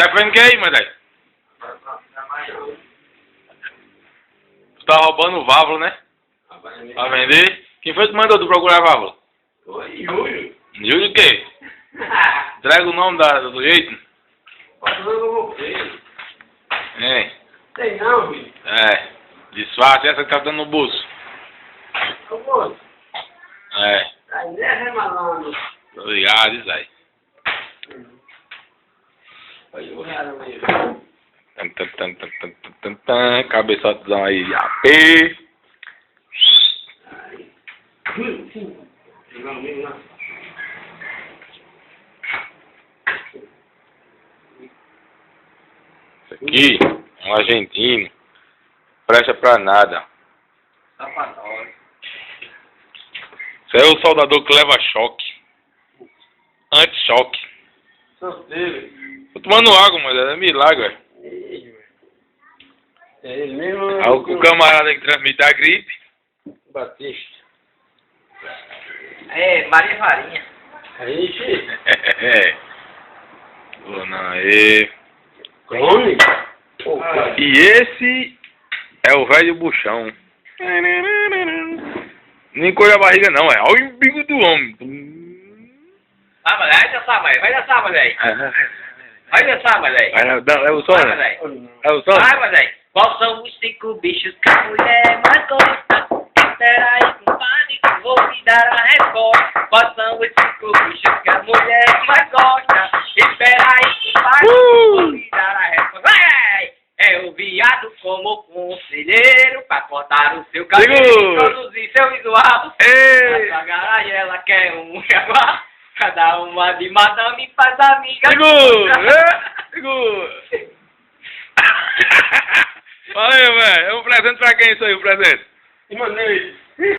Tá fazendo o que aí, Mandai? Tu tá roubando o válvula, né? Pra vender? Quem foi que mandou tu procurar a válvula? Oi, Júlio. Júlio o quê? Entrega o nome do jeito? Passando você. É. Tem não, filho. É. Disfarce essa que tá dando no bolso. Ô, moço. É. Tá nessa, malandro. Tô ligado, isso aí. Olha o real aí. Cabeçotão aí, AP. Isso aqui é um argentino. Presta pra nada. Sapatório. Isso aí é o soldador que leva choque. Anti-choque. Solteiro. Tô tomando água, mas é milagre, velho. É ele mesmo. O camarada que transmite a gripe. Batista. É, Maria Farinha. Aí, Chico. É. Dona aí. Come? E esse é o velho buchão. Nem coisa a barriga não, é o umbigo do homem. Ah, mas vai dançar, velho. Vai dançar, velho. Vai dançar, velho. É o som, Vai, né? velho. É o som? Vai, velho. Qual são os 5 bichos que a mulher mais gosta? Espera aí, compadre, que eu vou te dar a resposta. Quais são os 5 bichos que a mulher mais gosta? Espera aí, compadre, que eu vou te dar a resposta. Vai! É o viado como conselheiro pra cortar o seu cabelo e produzir seu visual. Ei! A garagem ela quer um jaguar. Cada uma de madame faz amiga. Segura! Segura! Valeu, velho. É um presente pra quem isso aí, o presente? E mandei.